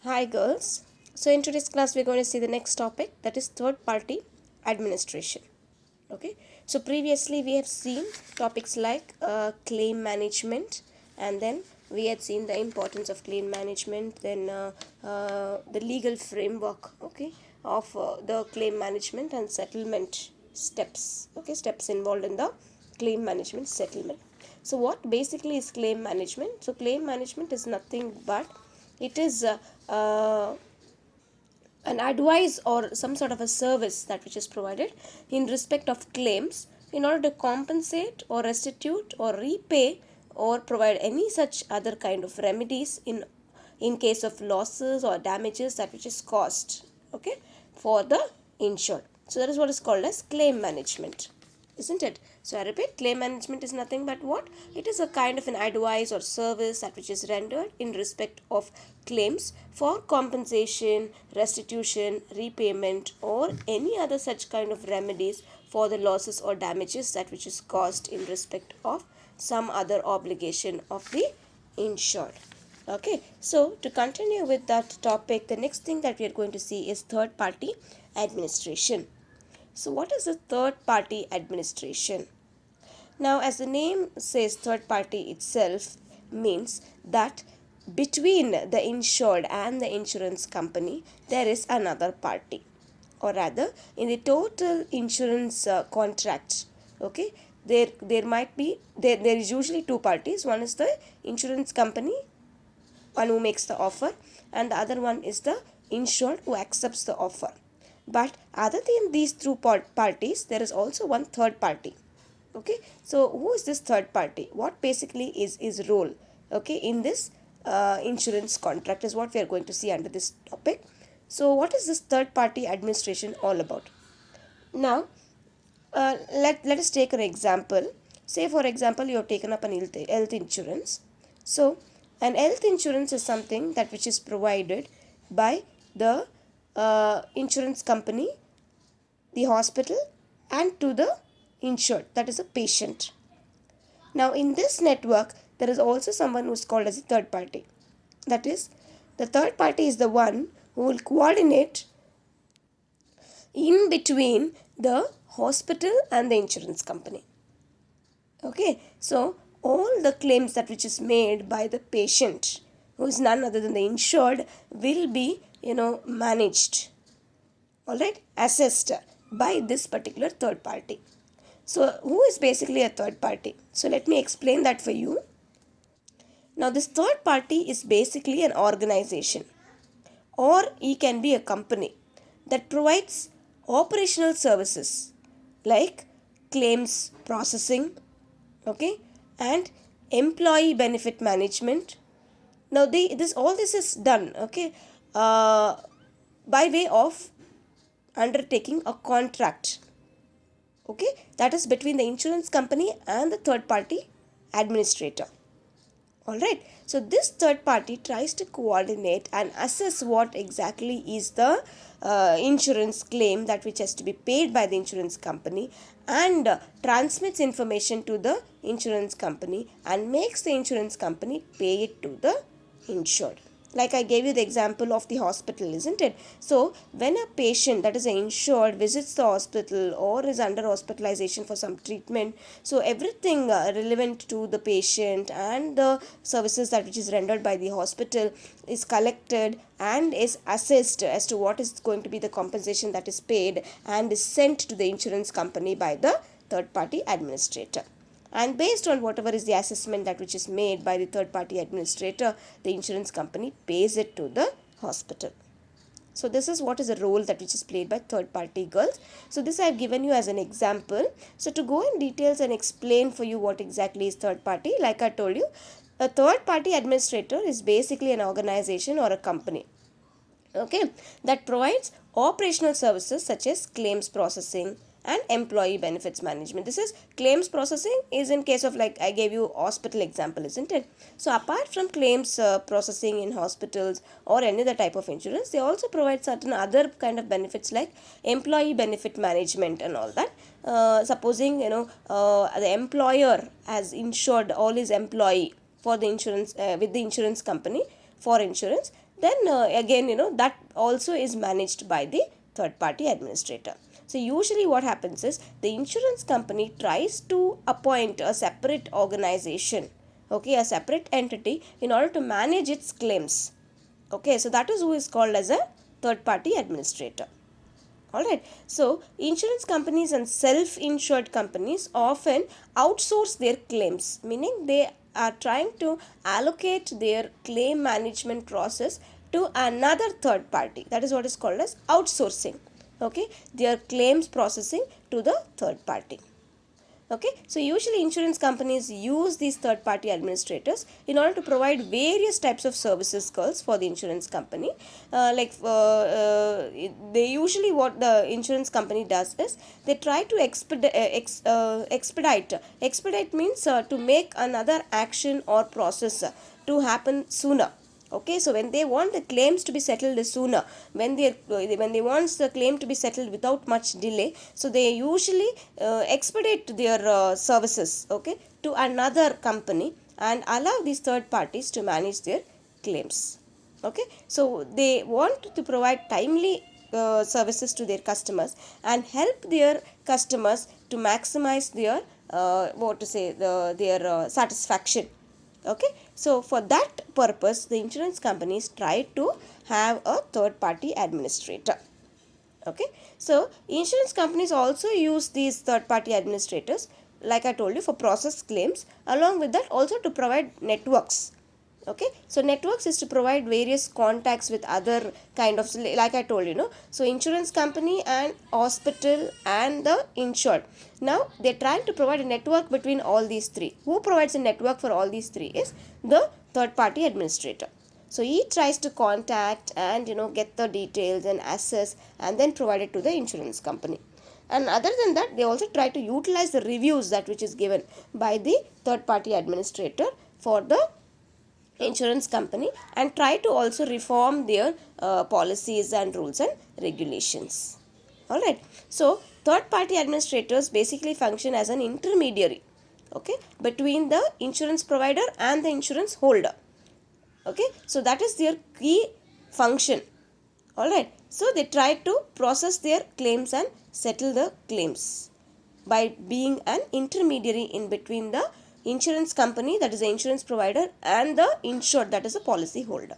Hi girls. So in today's class we're going to see the next topic, that is third party administration. Okay. So previously we have seen topics like claim management, and then we had seen the importance of claim management, then the legal framework, okay, of the claim management and settlement steps, okay, steps involved in the claim management settlement. So what basically is claim management? So claim management is nothing but it is an advice or some sort of a service that which is provided in respect of claims in order to compensate or restitute or repay or provide any such other kind of remedies in case of losses or damages that which is caused, okay, for the insured. So that is what is called as claim management, isn't it? So I repeat, claim management is nothing but what? It is a kind of an advice or service that which is rendered in respect of claims for compensation, restitution, repayment, or any other such kind of remedies for the losses or damages that which is caused in respect of some other obligation of the insured. Okay, so to continue with that topic, the next thing that we are going to see is third party administration. So, what is a third party administration? Now, as the name says, third party itself means that between the insured and the insurance company, there is another party, or rather, in the total insurance contract, okay, there might be there is usually two parties. One is the insurance company, one who makes the offer, and the other one is the insured who accepts the offer. But other than these two parties, there is also one third party. Okay, so who is this third party? What basically is his role? Okay, in this insurance contract is what we are going to see under this topic. So, what is this third party administration all about? Now, let us take an example. Say, for example, you have taken up an health insurance. So, an health insurance is something that which is provided by the insurance company, the hospital, and to the insured, that is a patient. Now, in this network, there is also someone who is called as a third party. That is, the third party is the one who will coordinate in between the hospital and the insurance company. Okay, so all the claims that which is made by the patient, who is none other than the insured, will be managed, all right, assessed by this particular third party. So who is basically a third party? So let me explain that for you. Now this third party is basically an organization, or he can be a company that provides operational services like claims processing, okay, and employee benefit management. Now this all this is done, okay, by way of undertaking a contract, okay, that is between the insurance company and the third party administrator. All right, so this third party tries to coordinate and assess what exactly is the insurance claim that which has to be paid by the insurance company, and transmits information to the insurance company and makes the insurance company pay it to the insured. Like I gave you the example of the hospital, isn't it? So when a patient that is insured visits the hospital or is under hospitalization for some treatment, so everything relevant to the patient and the services that which is rendered by the hospital is collected and is assessed as to what is going to be the compensation that is paid, and is sent to the insurance company by the third party administrator. And based on whatever is the assessment that which is made by the third party administrator, the insurance company pays it to the hospital. So this is what is the role that which is played by third party, girls. So this I have given you as an example. So to go in details and explain for you what exactly is third party, like I told you, a third party administrator is basically an organization or a company, okay, that provides operational services such as claims processing and employee benefits management. This is claims processing is in case of, like I gave you hospital example, isn't it? So apart from claims processing in hospitals or any other type of insurance, they also provide certain other kind of benefits like employee benefit management and all that. Supposing the employer has insured all his employee for the insurance with the insurance company for insurance, then again, that also is managed by the third party administrator. So usually what happens is the insurance company tries to appoint a separate organization, okay, a separate entity in order to manage its claims. Okay, so that is who is called as a third party administrator. Alright, so insurance companies and self-insured companies often outsource their claims, meaning they are trying to allocate their claim management process to another third party. That is what is called as outsourcing. Okay, their claims processing to the third party. Okay, so usually insurance companies use these third party administrators in order to provide various types of services, girls, for the insurance company. They usually, what the insurance company does is they try to expedite. Expedite means to make another action or process to happen sooner. Okay, so when they want the claims to be settled sooner, when they want the claim to be settled without much delay, so they usually expedite their services, okay, to another company and allow these third parties to manage their claims. Okay, so they want to provide timely services to their customers and help their customers to maximize their satisfaction. Okay, so for that purpose the insurance companies try to have a third party administrator. Okay, so insurance companies also use these third party administrators, like I told you, for process claims, along with that also to provide networks. Okay, so networks is to provide various contacts with other kind of, like I told you, so insurance company and hospital and the insured, now they're trying to provide a network between all these three. Who provides a network for all these three is the third party administrator. So he tries to contact and get the details and assess and then provide it to the insurance company. And other than that, they also try to utilize the reviews that which is given by the third party administrator for the insurance company and try to also reform their policies and rules and regulations. Alright, so third party administrators basically function as an intermediary, okay, between the insurance provider and the insurance holder. Okay, so that is their key function. Alright, so they try to process their claims and settle the claims by being an intermediary in between the insurance company, that is the insurance provider, and the insured, that is a policy holder.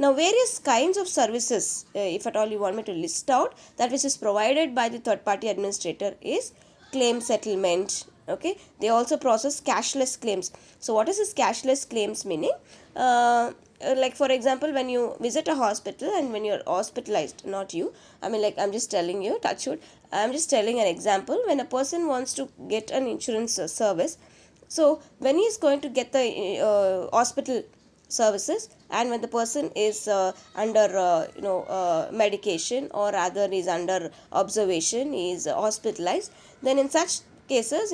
Now various kinds of services, if at all you want me to list out, that which is provided by the third party administrator is claim settlement. Okay, they also process cashless claims. So what is this cashless claims meaning? Like for example, when you visit a hospital and when you're hospitalized, not you, I mean, like, I'm just telling you, touch wood, I'm just telling an example. When a person wants to get an insurance service, so when he is going to get the hospital services, and when the person is under medication, or rather is under observation, he is hospitalized, then in such cases,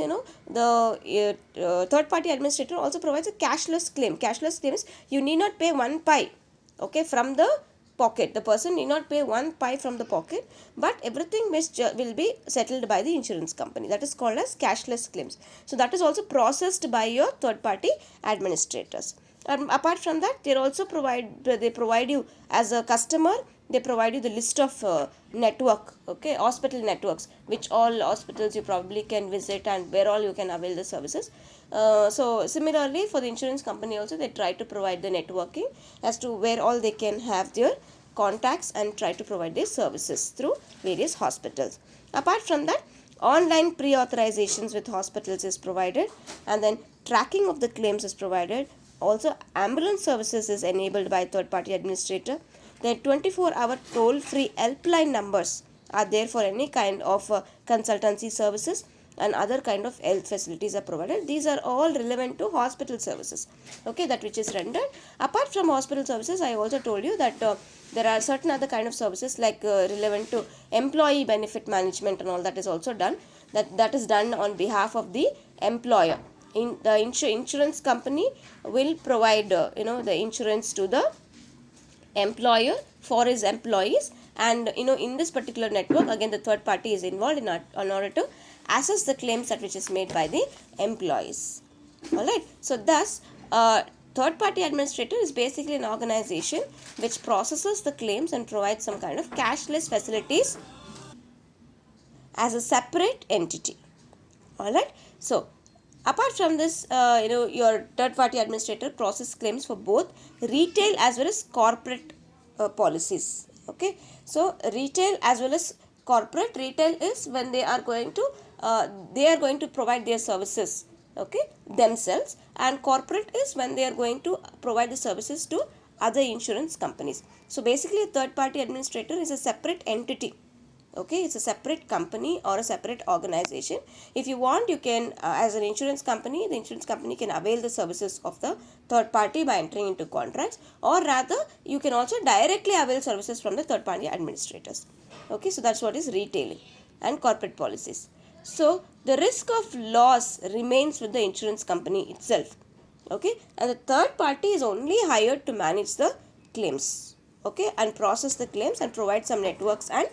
the third party administrator also provides a cashless claim. Cashless claim is you need not pay 1 pi, okay, from the pocket. The person need not pay 1 pi from the pocket, but everything will be settled by the insurance company. That is called as cashless claims. So that is also processed by your third party administrators. Apart from that, they provide you as a customer, they provide you the list of network, okay, hospital networks, which all hospitals you probably can visit and where all you can avail the services. So similarly for the insurance company also, they try to provide the networking as to where all they can have their contacts and try to provide their services through various hospitals. Apart from that, online pre-authorizations with hospitals is provided, and then tracking of the claims is provided. Also ambulance services is enabled by third party administrator. Then 24-hour toll-free helpline numbers are there for any kind of consultancy services, and other kind of health facilities are provided. These are all relevant to hospital services, okay, that which is rendered. Apart from hospital services, I also told you that there are certain other kind of services like relevant to employee benefit management and all, that is also done. That is done on behalf of the employer. In the insurance company will provide the insurance to the employer for his employees, and in this particular network, again the third party is involved in order to assess the claims that which is made by the employees. Alright, so thus third party administrator is basically an organization which processes the claims and provides some kind of cashless facilities as a separate entity. Alright, so apart from this, your third party administrator process claims for both retail as well as corporate policies. Okay, so retail as well as corporate. Retail is when they are going to provide their services, okay, themselves, and corporate is when they are going to provide the services to other insurance companies. So basically a third party administrator is a separate entity. Okay, it's a separate company or a separate organization. If you want, you can as an insurance company, the insurance company can avail the services of the third party by entering into contracts, or rather you can also directly avail services from the third party administrators. Okay, so that's what is retailing and corporate policies. So the risk of loss remains with the insurance company itself. Okay, and the third party is only hired to manage the claims, okay, and process the claims and provide some networks and